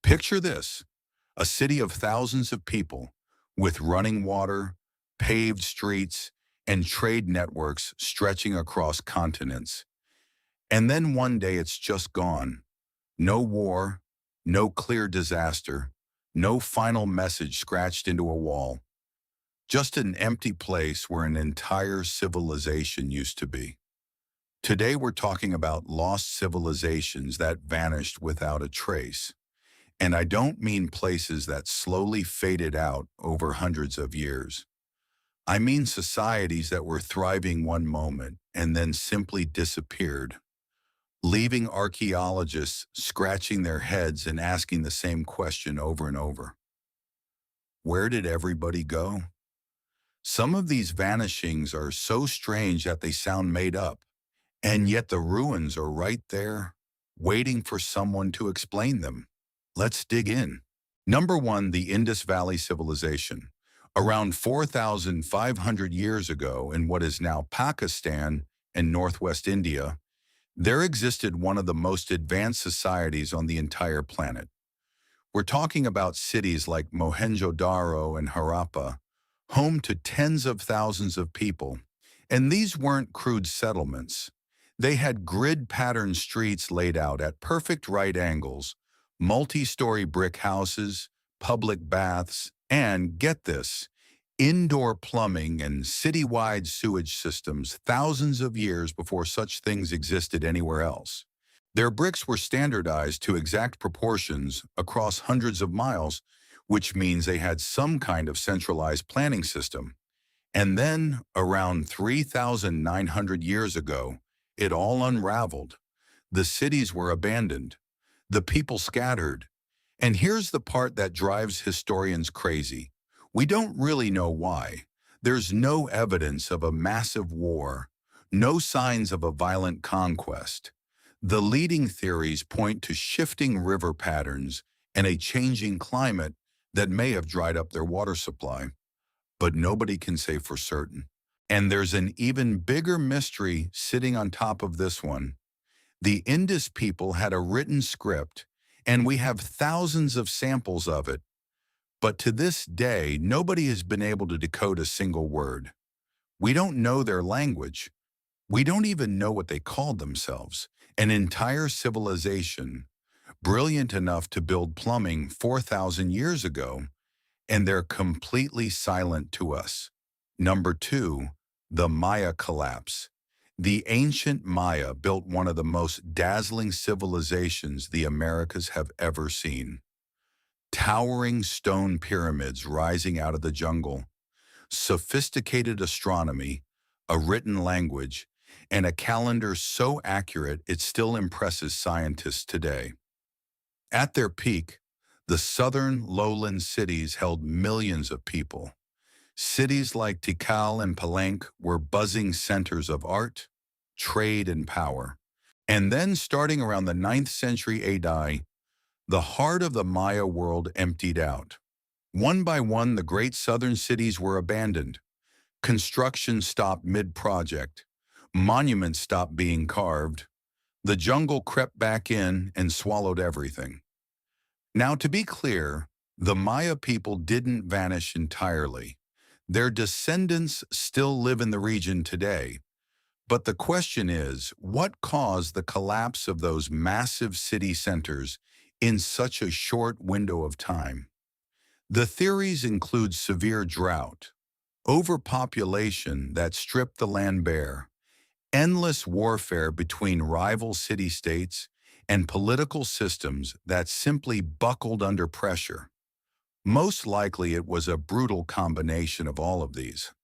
Picture this, a city of thousands of people with running water, paved streets, and trade networks stretching across continents. And then one day it's just gone. No war, no clear disaster, no final message scratched into a wall. Just an empty place where an entire civilization used to be. Today we're talking about lost civilizations that vanished without a trace. And I don't mean places that slowly faded out over hundreds of years. I mean societies that were thriving one moment and then simply disappeared, leaving archaeologists scratching their heads and asking the same question over and over. Where did everybody go? Some of these vanishings are so strange that they sound made up, and yet the ruins are right there, waiting for someone to explain them. Let's dig in. Number one, the Indus Valley Civilization. Around 4,500 years ago in what is now Pakistan and northwest India, there existed one of the most advanced societies on the entire planet. We're talking about cities like Mohenjo-daro and Harappa, home to tens of thousands of people. And these weren't crude settlements. They had grid-patterned streets laid out at perfect right angles, multi-story brick houses, public baths, and, get this, indoor plumbing and citywide sewage systems thousands of years before such things existed anywhere else. Their bricks were standardized to exact proportions across hundreds of miles, which means they had some kind of centralized planning system. And then, around 3,900 years ago, it all unraveled. The cities were abandoned. The people scattered. And here's the part that drives historians crazy. We don't really know why. There's no evidence of a massive war, no signs of a violent conquest. The leading theories point to shifting river patterns and a changing climate that may have dried up their water supply. But nobody can say for certain. And there's an even bigger mystery sitting on top of this one. The Indus people had a written script, and we have thousands of samples of it. But to this day, nobody has been able to decode a single word. We don't know their language. We don't even know what they called themselves. An entire civilization, brilliant enough to build plumbing 4,000 years ago, and they're completely silent to us. Number two, the Maya collapse. The ancient Maya built one of the most dazzling civilizations the Americas have ever seen. Towering stone pyramids rising out of the jungle, sophisticated astronomy, a written language, and a calendar so accurate it still impresses scientists today. At their peak, the southern lowland cities held millions of people. Cities like Tikal and Palenque were buzzing centers of art, trade, and power. And then, starting around the 9th century AD, the heart of the Maya world emptied out. One by one, the great southern cities were abandoned. Construction stopped mid-project. Monuments stopped being carved. The jungle crept back in and swallowed everything. Now, to be clear, the Maya people didn't vanish entirely. Their descendants still live in the region today. But the question is, what caused the collapse of those massive city centers in such a short window of time? The theories include severe drought, overpopulation that stripped the land bare, endless warfare between rival city-states, and political systems that simply buckled under pressure. Most likely it was a brutal combination of all of these.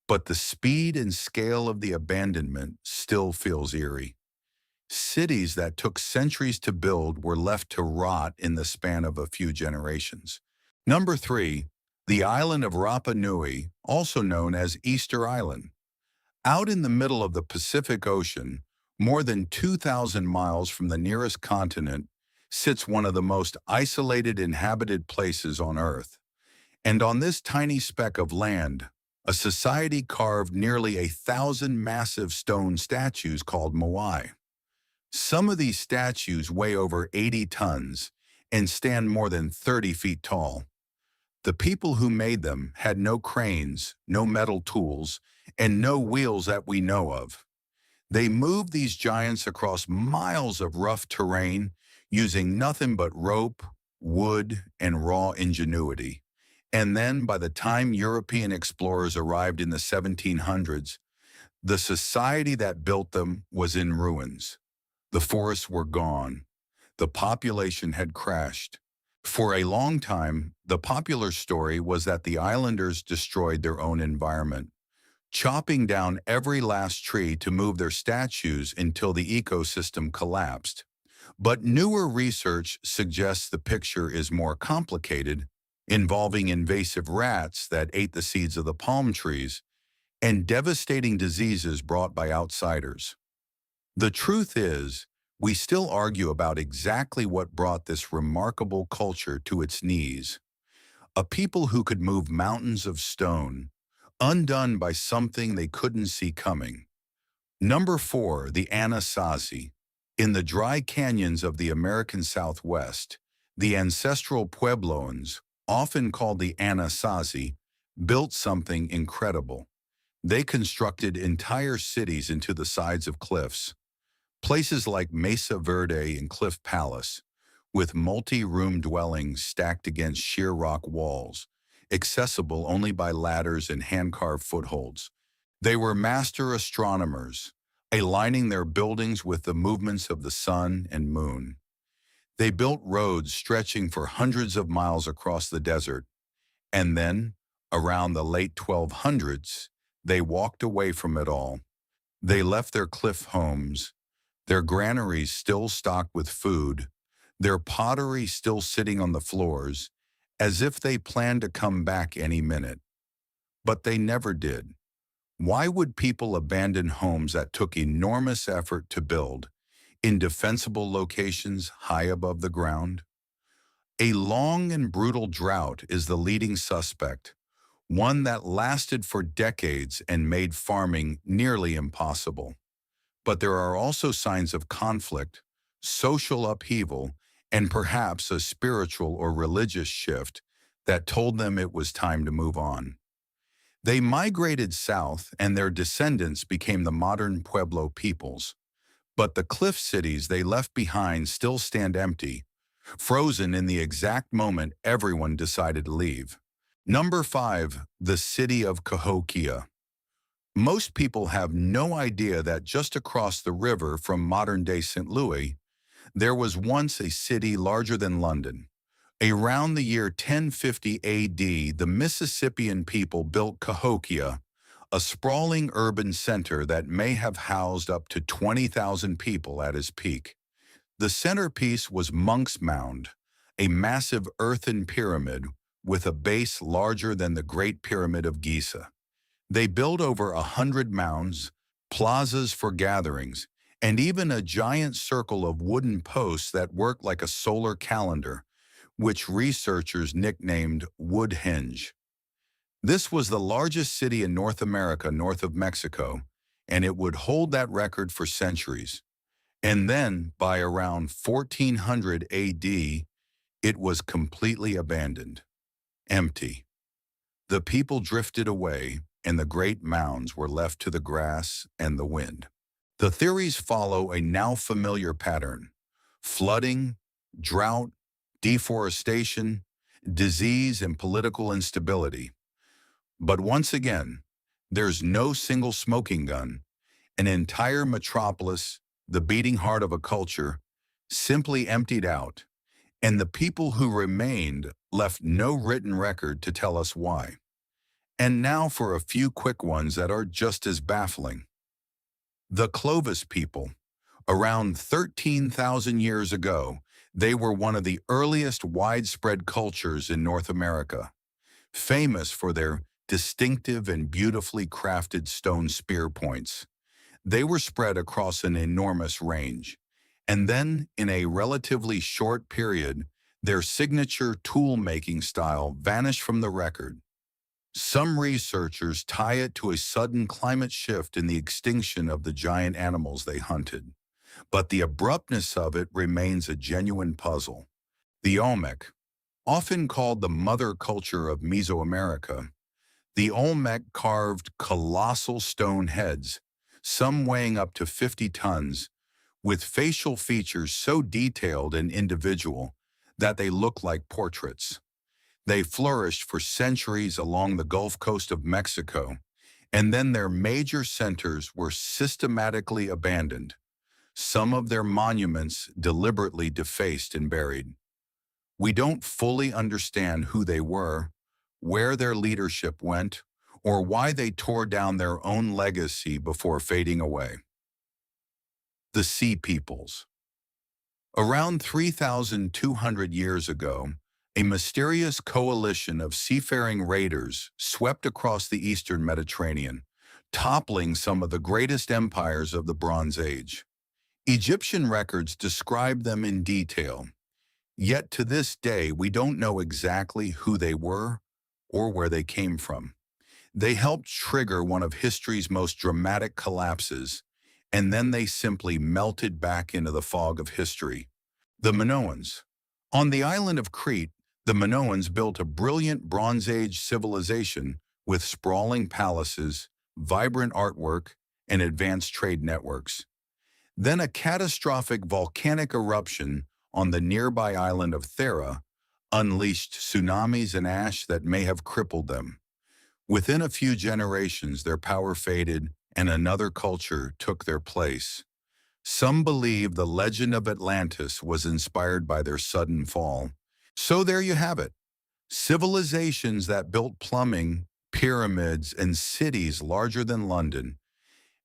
But the speed and scale of the abandonment still feels eerie. Cities that took centuries to build were left to rot in the span of a few generations. Number three, the island of Rapa Nui, also known as Easter Island. Out in the middle of the Pacific Ocean, more than 2,000 miles from the nearest continent, sits one of the most isolated inhabited places on Earth. And on this tiny speck of land, a society carved nearly 1,000 massive stone statues called moai. Some of these statues weigh over 80 tons, and stand more than 30 feet tall. The people who made them had no cranes, no metal tools, and no wheels that we know of. They moved these giants across miles of rough terrain using nothing but rope, wood, and raw ingenuity. And then, by the time European explorers arrived in the 1700s, the society that built them was in ruins. The forests were gone. The population had crashed. For a long time, the popular story was that the islanders destroyed their own environment, chopping down every last tree to move their statues until the ecosystem collapsed. But newer research suggests the picture is more complicated, involving invasive rats that ate the seeds of the palm trees and devastating diseases brought by outsiders. The truth is, we still argue about exactly what brought this remarkable culture to its knees. A people who could move mountains of stone, undone by something they couldn't see coming. Number 4, the Anasazi. In the dry canyons of the American Southwest, the ancestral Puebloans, often called the Anasazi, built something incredible. They constructed entire cities into the sides of cliffs, places like Mesa Verde and Cliff Palace, with multi-room dwellings stacked against sheer rock walls, accessible only by ladders and hand-carved footholds. They were master astronomers, aligning their buildings with the movements of the sun and moon. They built roads stretching for hundreds of miles across the desert, and then, around the late 1200s, they walked away from it all. They left their cliff homes, their granaries still stocked with food, their pottery still sitting on the floors, as if they planned to come back any minute. But they never did. Why would people abandon homes that took enormous effort to build, in defensible locations high above the ground? A long and brutal drought is the leading suspect, one that lasted for decades and made farming nearly impossible. But there are also signs of conflict, social upheaval, and perhaps a spiritual or religious shift that told them it was time to move on. They migrated south, and their descendants became the modern Pueblo peoples. But the cliff cities they left behind still stand empty, frozen in the exact moment everyone decided to leave. Number 5, the city of Cahokia. Most people have no idea that just across the river from modern-day St. Louis, there was once a city larger than London. Around the year 1050 AD, the Mississippian people built Cahokia, a sprawling urban center that may have housed up to 20,000 people at its peak. The centerpiece was Monk's Mound, a massive earthen pyramid with a base larger than the Great Pyramid of Giza. They built over 100 mounds, plazas for gatherings, and even a giant circle of wooden posts that worked like a solar calendar, which researchers nicknamed Woodhenge. This was the largest city in North America north of Mexico, and it would hold that record for centuries. And then, by around 1400 AD, it was completely abandoned, empty. The people drifted away, and the great mounds were left to the grass and the wind. The theories follow a now familiar pattern: flooding, drought, deforestation, disease, and political instability. But once again, there's no single smoking gun. An entire metropolis, the beating heart of a culture, simply emptied out, and the people who remained left no written record to tell us why. And now for a few quick ones that are just as baffling. The Clovis people. Around 13,000 years ago, they were one of the earliest widespread cultures in North America, famous for their distinctive and beautifully crafted stone spear points. They were spread across an enormous range, and then, in a relatively short period, their signature tool-making style vanished from the record. Some researchers tie it to a sudden climate shift in the extinction of the giant animals they hunted, but the abruptness of it remains a genuine puzzle. The Olmec, often called the mother culture of Mesoamerica, the Olmec carved colossal stone heads, some weighing up to 50 tons, with facial features so detailed and individual that they look like portraits. They flourished for centuries along the Gulf Coast of Mexico, and then their major centers were systematically abandoned, some of their monuments deliberately defaced and buried. We don't fully understand who they were, where their leadership went, or why they tore down their own legacy before fading away. The Sea Peoples. Around 3,200 years ago, a mysterious coalition of seafaring raiders swept across the eastern Mediterranean, toppling some of the greatest empires of the Bronze Age. Egyptian records describe them in detail, yet to this day we don't know exactly who they were or where they came from. They helped trigger one of history's most dramatic collapses, and then they simply melted back into the fog of history. The Minoans. On the island of Crete, the Minoans built a brilliant Bronze Age civilization with sprawling palaces, vibrant artwork, and advanced trade networks. Then a catastrophic volcanic eruption on the nearby island of Thera unleashed tsunamis and ash that may have crippled them. Within a few generations, their power faded and another culture took their place. Some believe the legend of Atlantis was inspired by their sudden fall. So there you have it. Civilizations that built plumbing, pyramids, and cities larger than London,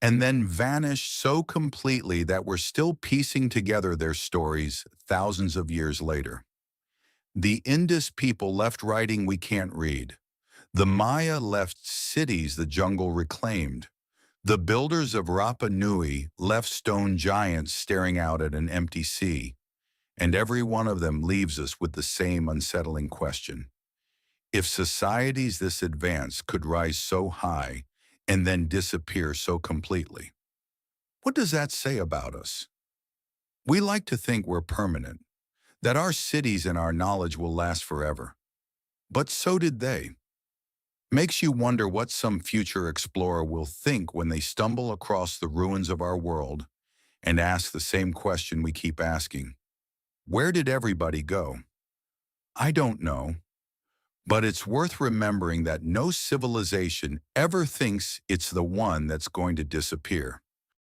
and then vanished so completely that we're still piecing together their stories thousands of years later. The Indus people left writing we can't read. The Maya left cities the jungle reclaimed. The builders of Rapa Nui left stone giants staring out at an empty sea, and every one of them leaves us with the same unsettling question. If societies this advanced could rise so high and then disappear so completely, what does that say about us? We like to think we're permanent, that our cities and our knowledge will last forever. But so did they. Makes you wonder what some future explorer will think when they stumble across the ruins of our world and ask the same question we keep asking. Where did everybody go? I don't know, but it's worth remembering that no civilization ever thinks it's the one that's going to disappear.